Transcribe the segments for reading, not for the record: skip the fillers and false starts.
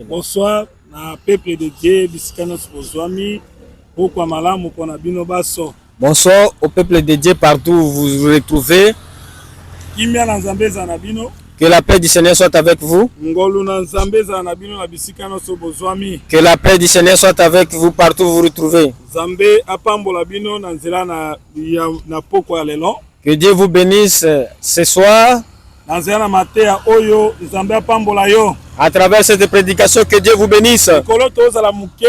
Bonsoir, na peuple de Dieu, bisikanos bozwami, okwa malamu pona bino baso. Bonsoir au peuple de Dieu partout où vous vous retrouvez. Kimia na nzambe za na bino. Que la paix du Seigneur soit avec vous. Ngolu na nzambe za na bino na bisikanos bozwami. Que la paix du Seigneur soit avec vous partout où vous vous retrouvez. Nzambe apambola bino na nzela na poko ya lelo. Que Dieu vous bénisse ce soir. Na nzela na matea oyo nzambe apambola yo. À travers cette prédication, que Dieu vous bénisse. Kolo tozala muke.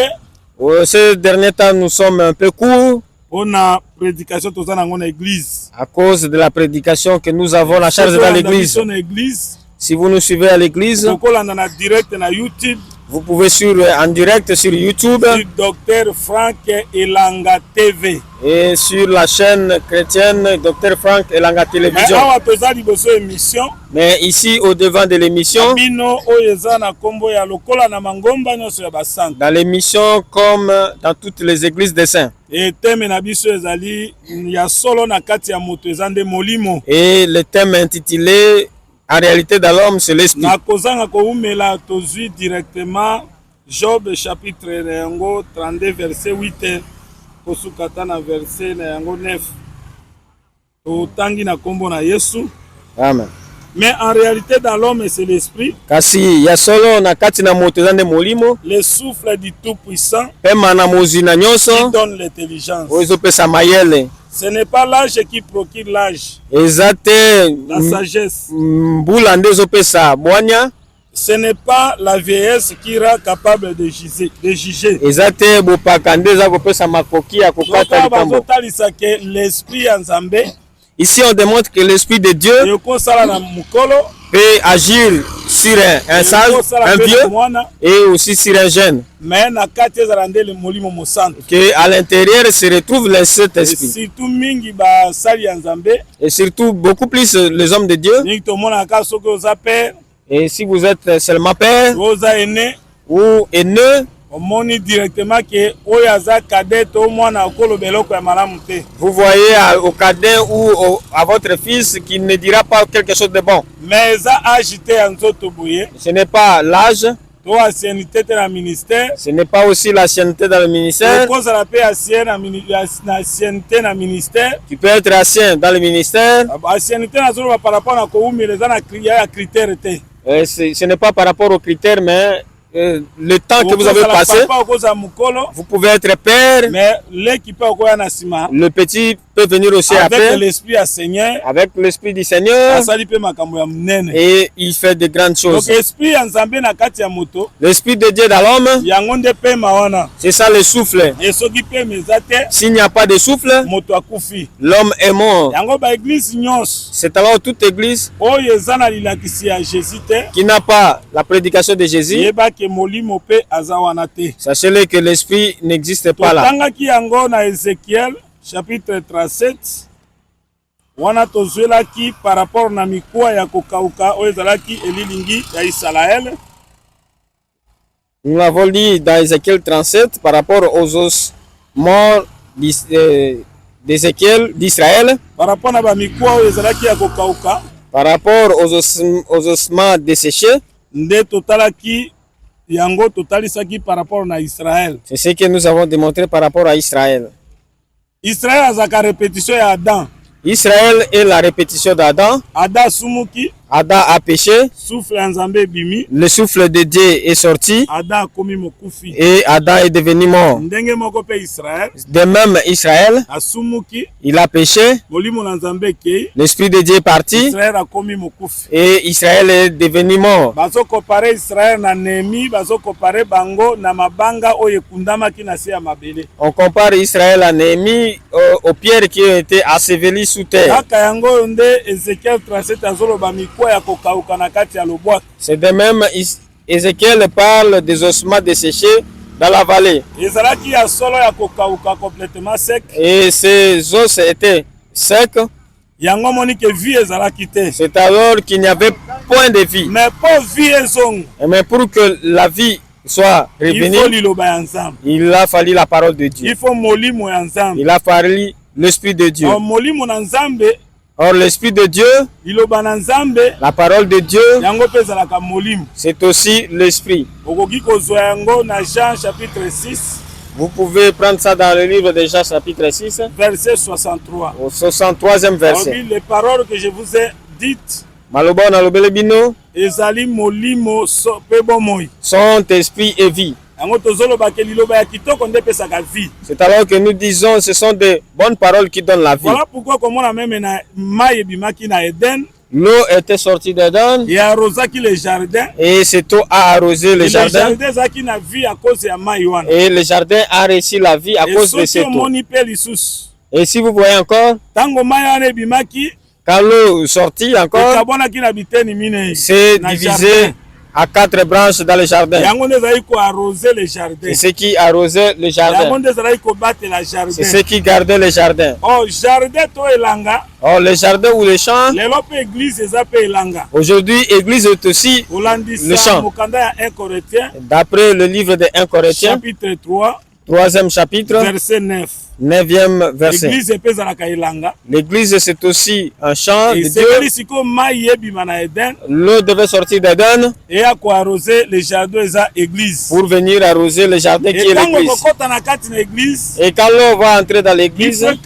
Ces derniers temps, nous sommes un peu courts. On a prédication tozana ngona église. À cause de la prédication que nous avons la charge dans l'église. Si vous nous suivez à l'église, vous pouvez suivre en direct sur YouTube. Sur Dr Frank Elanga TV. Et sur la chaîne chrétienne Dr Frank Elanga Télévision. Mais ici au devant de l'émission, dans l'émission comme dans toutes les églises des saints. Et le thème intitulé en réalité dans l'homme, c'est l'esprit. Directement Job chapitre 32 verset 8 posukata na verset 9. Otangi na kombo na Yesu. Amen. Mais en réalité dans l'homme c'est l'esprit. Kasi ya solo na kati na moto zande molimo. Le souffle du tout puissant. Pema na mozina nyonso. Qui donne l'intelligence. Ozo pesa mayele. Ce n'est pas l'âge qui procure l'âge. Ezate la sagesse. Mbula ndezo pesa mwanya. Ce n'est pas la vieillesse qui rend capable de juger. Ezate bopaka ndeza kopesa makoki ya kokata likambo. L'esprit nzambe. Ici on démontre que l'esprit de Dieu peut agir sur un sage, un vieux et aussi sur un jeune. Que à l'intérieur se retrouve le Saint-Esprit. Et surtout beaucoup plus les hommes de Dieu. Et si vous êtes seulement père ou aîné, omoni directement que oyaza cadet au mwana okolo beloko ya malamu te. Vous voyez au cadet ou à votre fils qui ne dira pas quelque chose de bon. Mais ça agité en nzoto boye. Ce n'est pas l'âge. To ancienneté dans le ministère. Ce n'est pas aussi l'ancienneté dans le ministère. Tu peux être ancien dans le ministère. Ancienneté par rapport à critères. Ce n'est pas par rapport aux critères, mais le temps que vous avez passé, vous pouvez être père, mais le petit peut venir aussi après, avec l'esprit du Seigneur, et il fait de grandes choses. L'esprit de Dieu dans l'homme, c'est ça le souffle. S'il n'y a pas de souffle, l'homme est mort. C'est alors toute église qui n'a pas la prédication de Jésus. Sachez-le que l'esprit n'existe pas là. Chapitre 37. Wana tozwelaki par rapport na mikuwa ya kokauka oyo ezalaki elilingi ya Israël. Nous l'avons dit dans Ézéchiel 37 par rapport aux os morts d'Ézéchiel d'Israël. Par rapport na ba mikuwa oyo ezalaki ya kokauka. Par rapport aux ossements desséchés. Nde totalaki yango totalisaki par rapport na Israël. C'est ce que nous avons démontré par rapport à Israël. Israël a sa répétition à Adam. Israël est la répétition d'Adam. Adam sumuki. Adam a péché. Le souffle de Dieu est sorti. Et Adam est devenu mort. De même, Israël, il a péché. L'esprit de Dieu est parti. Et Israël est devenu mort. On compare Israël à Néhémie aux pierres qui ont été ensevelies sous terre. C'est de même, Ézéchiel parle des ossements desséchés dans la vallée. Et ces os étaient secs. C'est alors qu'il n'y avait point de vie. Mais pour que la vie soit revenue, il a fallu la parole de Dieu. Il a fallu l'Esprit de Dieu. Or l'Esprit de Dieu, la parole de Dieu, c'est aussi l'Esprit. Vous pouvez prendre ça dans le livre de Jean chapitre 6, verset 63. Au 63e verset. Les paroles que je vous ai dites sont esprit et vie. C'est alors que nous disons ce sont des bonnes paroles qui donnent la vie. Voilà pourquoi l'eau était sortie d'Éden et cette eau a arrosé le jardin. Et le jardin a reçu la vie à cause de cette eau. Et si vous voyez encore, quand l'eau sortit encore, c'est divisé à 4 branches dans le jardin. C'est ce qui arrosait le jardin. C'est ce qui gardait le jardin. Oh, le jardin ou le champ. Aujourd'hui, l'église est aussi le champ. D'après le livre de 1 Corinthiens, chapitre 3, 3e chapitre, verset 9. 9e verset. L'église c'est aussi un champ de Dieu. L'eau devait sortir d'Éden pour venir arroser le jardin qui est l'église. Et quand l'eau va entrer dans l'église, elle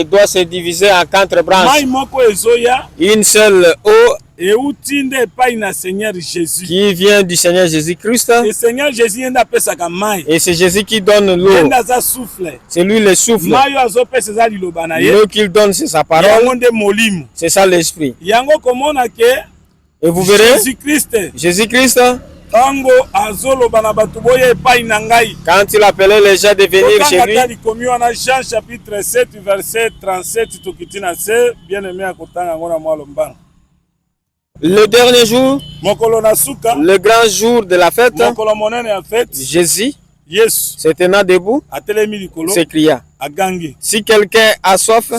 doit se diviser en 4 branches. Une seule eau qui vient du Seigneur Jésus-Christ. Et c'est Jésus qui donne l'eau. C'est lui le souffle. L'eau qu'il donne, c'est sa parole. C'est ça l'esprit. Et vous verrez, Jésus-Christ, quand il appelait les gens de venir chez lui, Jean chapitre 7 verset 37, le dernier jour, le grand jour de la fête, Jésus, se tenant debout, s'écria: si quelqu'un a soif,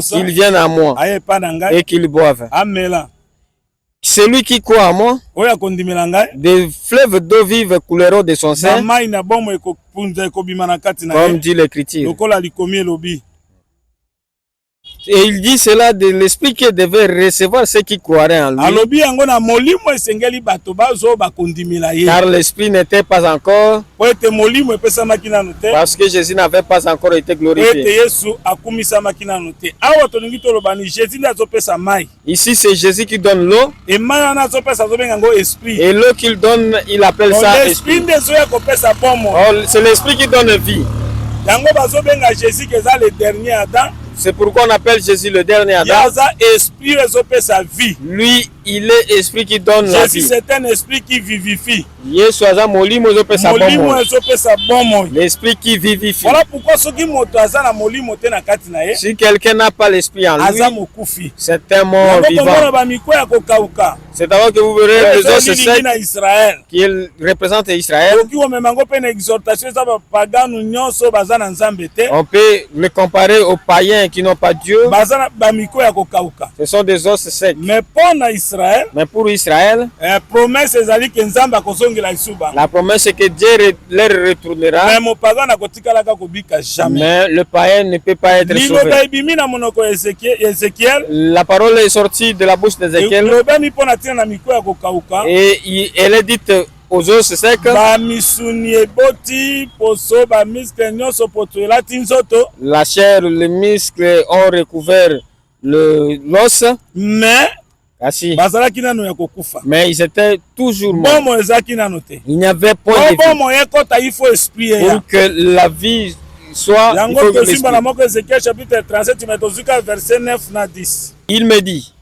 qu'il vienne à moi et qu'il boive. Celui qui croit à moi, des fleuves d'eau vive couleront de son sein, comme dit l'Écriture. Et il dit cela de l'esprit qui devait recevoir ceux qui croiraient en lui. Car l'esprit n'était pas encore, parce que Jésus n'avait pas encore été glorifié. Ici c'est Jésus qui donne l'eau, et l'eau qu'il donne, il appelle ça esprit. C'est l'esprit qui donne vie. C'est pourquoi on appelle Jésus le dernier Adam. Lui, il est esprit qui donne la vie. C'est un esprit qui vivifie. L'esprit qui vivifie. Voilà pourquoi si quelqu'un n'a pas l'esprit en lui, c'est un mort vivant. C'est d'abord que vous verrez les os secs qui représentent Israël. On peut le comparer aux païens qui n'ont pas Dieu. Ce sont des os secs. Mais pour Israël, la promesse est que Dieu leur retournera. Mais le païen ne peut pas être sauvé. La parole est sortie de la bouche d'Ézéchiel et elle est dite aux os secs. La chair, le muscle ont recouvert l'os. Mais ils étaient toujours morts. Il n'y avait point de vie. Pour que la vie soit, il faut que l'esprit. Il me dit: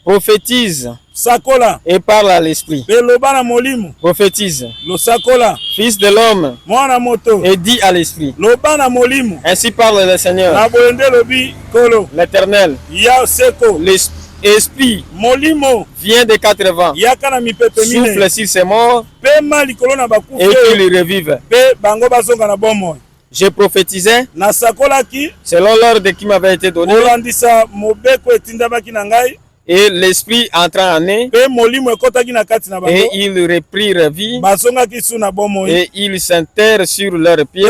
prophétise et parle à l'esprit. Prophétise, fils de l'homme, et dis à l'esprit. Ainsi parle le Seigneur, l'Éternel. L'esprit vient des 4 vents, souffle sur ses morts et qu'il revive. Je prophétisais selon l'ordre qui m'avait été donné. Et l'esprit entra en eux. Et ils reprirent vie. Et ils s'enterrent sur leurs pieds.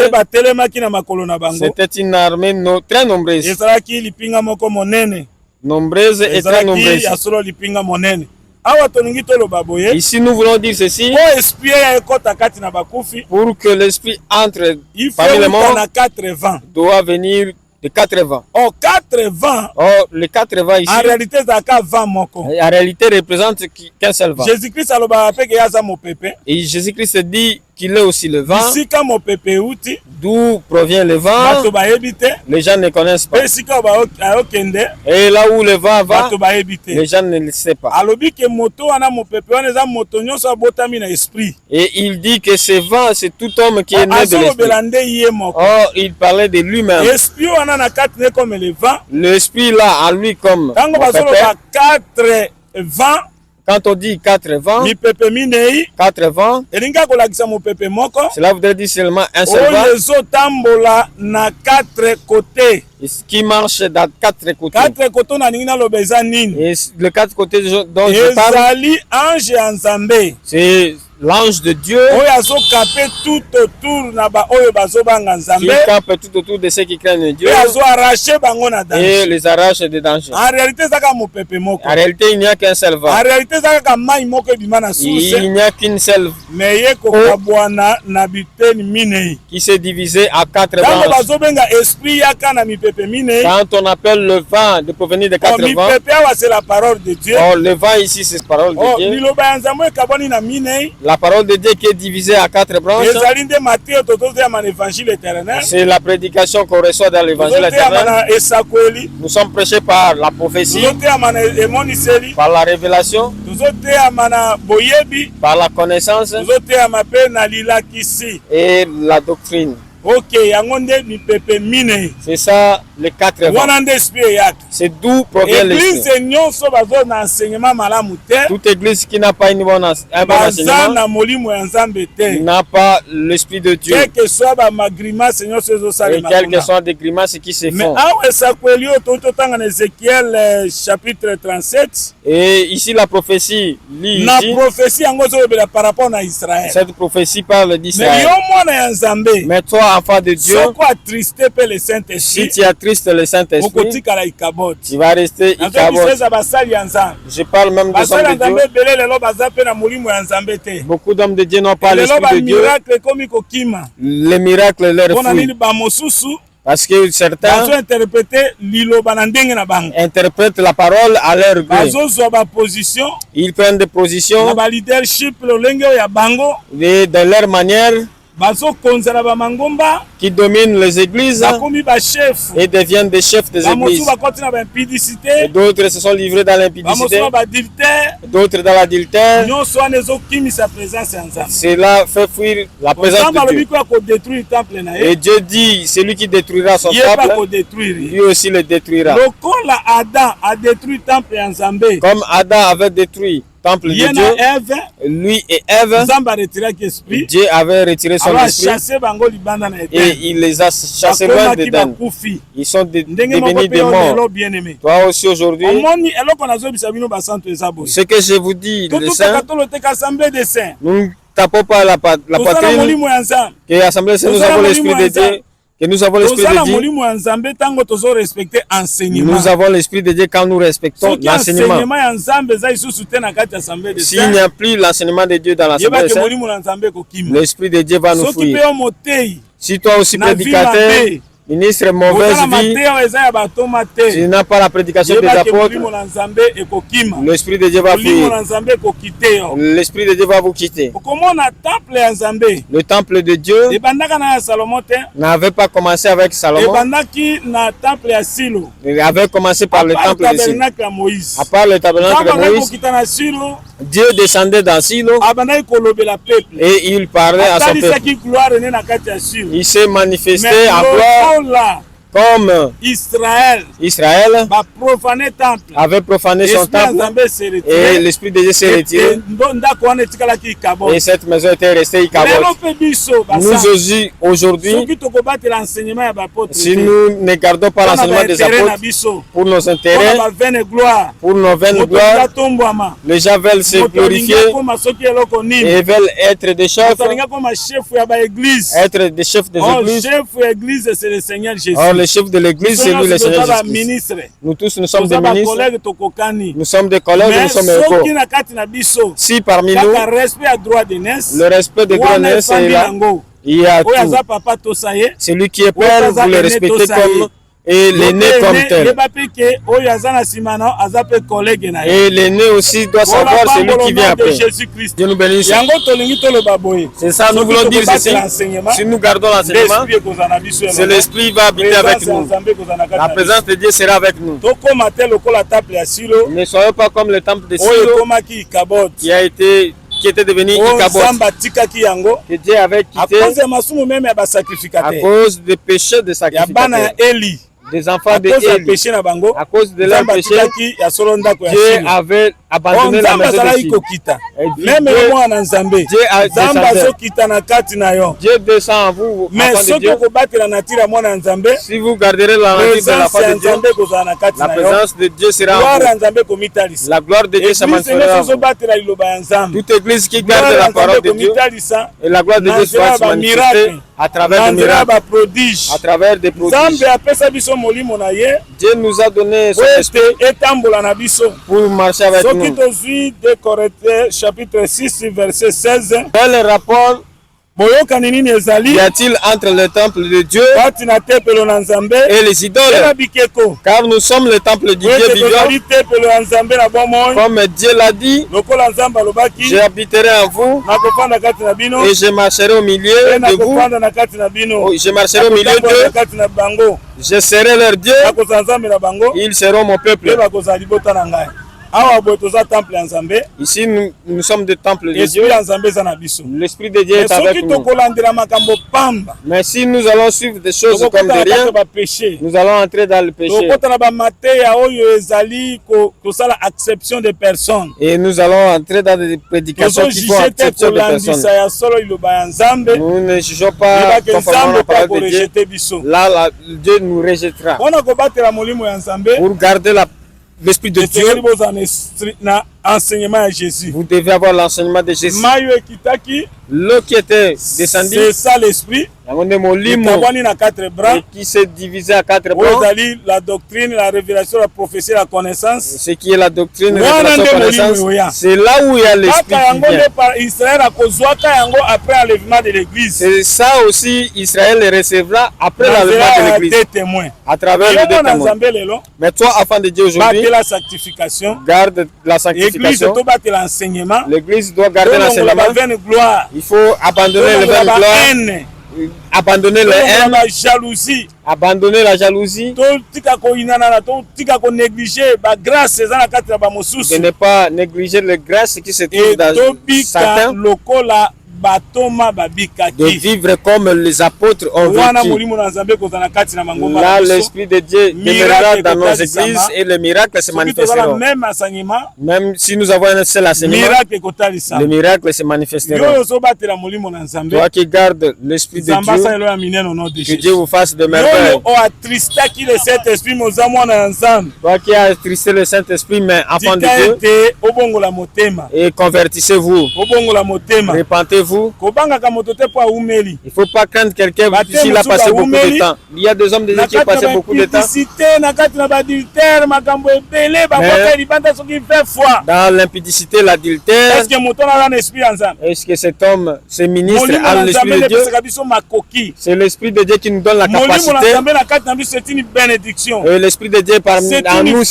C'était une armée très nombreuse. Nombreuse et très nombreuse. Ici, nous voulons dire ceci. Pour que l'esprit entre parmi les morts, doit venir de 80. Oh, 80. Oh, les 80 ici. En réalité, représente qu'un seul vent. Jésus-Christ et Jésus-Christ dit qu'il est aussi le vent. D'où provient le vent, les gens ne connaissent pas. Et là où le vent va, les gens ne le savent pas. Et il dit que ce vent, c'est tout homme qui est né de l'esprit. Oh, il parlait de lui-même. L'esprit là, en lui comme quand on dit 4 vents, 4 vents, cela voudrait dire seulement un seul vent qui marche dans 4 côtés. Et le 4 côtés dont je parle, c'est l'ange de Dieu qui campe tout autour de ceux qui craignent Dieu et les arrache des dangers. En réalité, il n'y a qu'un seul vent. Il n'y a qu'une seule eau qui s'est divisée à 4 branches. Quand on appelle le vent de provenir de 4 vents, le vent ici, c'est la parole de Dieu. La parole de Dieu qui est divisée à 4 branches, c'est la prédication qu'on reçoit dans l'évangile éternel. Nous sommes prêchés par la prophétie, par la révélation, par la connaissance et la doctrine. C'est ça les 4 vents. C'est d'où provient l'esprit. Toute église qui n'a pas un bon enseignement n'a pas l'esprit de Dieu. Et quelles que soient des grimaces qui se font. Et ici la prophétie lit ici. Cette prophétie parle d'Israël. Mais toi, enfant de Dieu, si tu attristes le Saint-Esprit, tu vas rester Ikabod. Je parle même des hommes de Dieu. Beaucoup d'hommes de Dieu n'ont pas l'Esprit de Dieu. Les miracles leur fuient. Parce que certains interprètent la parole à leur gré. Ils prennent des positions et de leur manière qui dominent les églises et deviennent des chefs des églises. Et d'autres se sont livrés dans l'impudicité, d'autres dans l'adultère. Cela fait fuir la présence de Dieu. Et Dieu dit, celui qui détruira son temple, lui aussi le détruira. Comme Adam avait détruit temple de Dieu, lui et Ève, Dieu avait retiré son esprit et il les a chassés loin d'Éden. Ils sont devenus des morts. Toi aussi aujourd'hui, ce que je vous dis, les saints, nous ne tapons pas la poitrine, que l'Assemblée, nous avons l'Esprit de Dieu. Que nous avons l'Esprit de Dieu. Nous avons l'Esprit de Dieu quand nous respectons l'enseignement. S'il n'y a plus l'enseignement de Dieu dans l'Assemblée, l'Esprit de Dieu va nous fuir. Si toi aussi prédicateur, ministre mauvaise vie, tu n'as pas la prédication des apôtres, l'Esprit de Dieu va fuir. L'Esprit de Dieu va vous quitter. Le temple de Dieu n'avait pas commencé avec Salomon. Il avait commencé par le temple de Silo. À part le tabernacle de Moïse, Dieu descendait dans Silo et il parlait à son peuple. Il s'est manifesté en gloire Comme Israël avait profané son temple et l'Esprit de Dieu s'est retiré et cette maison était restée Icabod. Nous aujourd'hui, si nous ne gardons pas l'enseignement des apôtres pour nos intérêts, pour nos vaines gloires, les gens veulent se glorifier et veulent être des chefs, être des chefs des églises. C'est le Seigneur Jésus. Or, le chef de l'église, c'est lui le Seigneur Jésus. Nous tous, nous sommes des ministres, nous sommes des collègues, nous sommes égaux. Si parmi nous, le respect des droits d'aînés est là, il y a tout. Celui qui est père, vous le respectez comme et l'aîné comme tel. Et l'aîné aussi doit savoir celui qui vient après. Dieu nous bénisse. C'est ça, nous voulons dire ici. Si nous gardons l'enseignement, c'est l'Esprit qui va habiter avec nous. La présence de Dieu sera avec nous. Ne soyons pas comme le temple de Silo qui était devenu Icabod, que Dieu avait quitté à cause des péchés de sacrificateurs. Des enfants de Élie, à cause de leur péché, Dieu avait abandonné la maison de Dieu. Dieu descend en vous, enfants de Dieu. Si vous garderez la nature de l'enfant de Dieu, la présence de Dieu sera en vous. La gloire de Dieu se manifestera en vous. Toute église qui garde la parole de Dieu, et la gloire de Dieu sera manifestée à travers des miracles, à travers des prodiges. Dieu nous a donné son esprit pour marcher avec nous. Chapitre 6, verset 16. Quel rapport y a-t-il entre le temple de Dieu et les idoles? Car nous sommes le temple du Dieu vivant. Comme Dieu l'a dit, j'habiterai en vous et je marcherai au milieu de vous. Je marcherai au milieu d'eux. Je serai leur Dieu. Ils seront mon peuple. Ici, nous sommes des temples de Dieu. L'Esprit de Dieu est avec nous. Mais si nous allons suivre des choses comme de rien, nous allons entrer dans le péché. Et nous allons entrer dans des prédications qui font exception de personnes. Nous ne jugeons pas conformément à la parole de Dieu. Là, Dieu nous rejettera. Pour garder l'Esprit de Dieu, vous devez avoir l'enseignement de Jésus. L'eau qui était descendue, c'est ça l'esprit. Et qui s'est divisé à 4 branches. La doctrine, la révélation, la prophétie, la connaissance. Ce qui est la doctrine, la révélation, la connaissance. C'est là où il y a l'esprit qui vient. C'est ça aussi, Israël le recevra après l'enlèvement de l'église. À travers les deux témoins. Mais toi, enfant de Dieu aujourd'hui, garde la sanctification. L'église doit garder l'enseignement. Il faut abandonner le vaine gloire. Abandonner la haine, abandonner la jalousie, de ne pas négliger les grâces qui se trouvent dans certains, de vivre comme les apôtres ont vécu. Là, l'Esprit de Dieu demeurera dans nos églises et les miracles se manifesteront. Même si nous avons un seul enseignement, les miracles se manifesteront. Toi qui gardes l'Esprit de Dieu, que Dieu vous fasse de merveilles. Toi qui as attristé le Saint-Esprit, mais enfant de Dieu, et convertissez-vous, répentez-vous. Il ne faut pas craindre quelqu'un s'il a passé beaucoup de temps. Il y a des hommes qui ont passé beaucoup de temps. Dans l'impudicité, l'adultère, est-ce que cet homme, ce ministre, a l'Esprit de Dieu? C'est l'Esprit de Dieu qui nous donne la capacité. Et l'Esprit de Dieu parmi nous,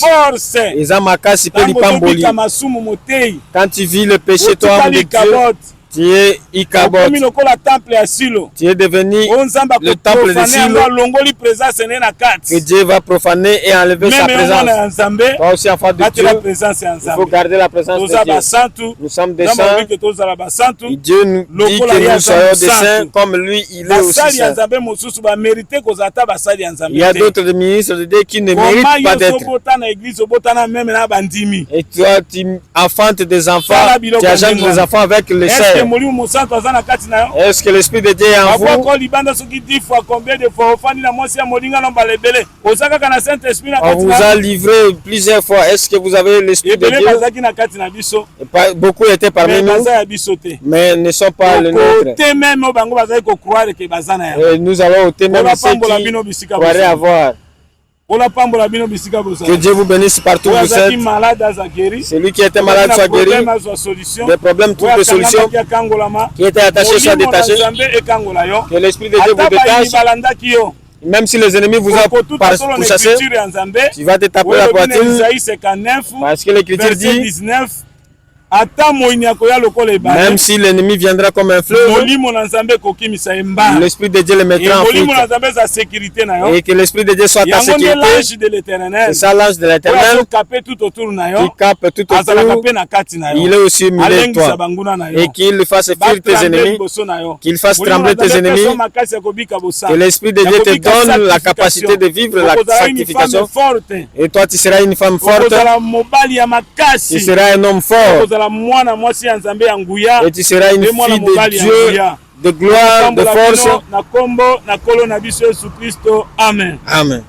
quand tu vis le péché, toi, homme de Dieu, Tu es Ichabod. Tu es devenu le temple de Silo. Que Dieu va profaner et enlever sa présence. Toi aussi, enfant de Dieu, il faut garder la présence de Dieu. Nous sommes des saints. Et Dieu nous dit que nous soyons des saints comme lui, il est aussi saint. Il y a d'autres ministres de Dieu qui ne méritent pas d'être. Et toi, tu enfantes des enfants, tu agendes des enfants avec les sœurs. Est-ce que l'Esprit de Dieu est en vous? On vous a livré plusieurs fois. Est-ce que vous avez l'Esprit de Dieu? Beaucoup étaient parmi nous, mais ne sont pas le nôtre. Et nous allons ôter même ceux qui pourraient avoir. Que Dieu vous bénisse partout où vous êtes. Celui qui était malade soit guéri. Des problèmes trouvent des solutions. Qui était attaché soit détaché. Que l'Esprit de Dieu vous détache. Même si les ennemis vous ont pourchassé, tu vas te taper la poitrine. Parce que l'Écriture dit, même si l'ennemi viendra comme un fleuve, l'Esprit de Dieu le mettra en fuite. Et que l'Esprit de Dieu soit ta sécurité. C'est ça l'ange de l'Éternel qui cape tout autour. Il est aussi au milieu de toi. Et qu'il fasse fuir tes ennemis. Qu'il fasse trembler tes ennemis. Que l'Esprit de Dieu te donne la capacité de vivre la sanctification. Et toi tu seras une femme forte. Tu seras un homme fort. Et tu seras une fille de Dieu, de gloire, de force. Amen. Amen.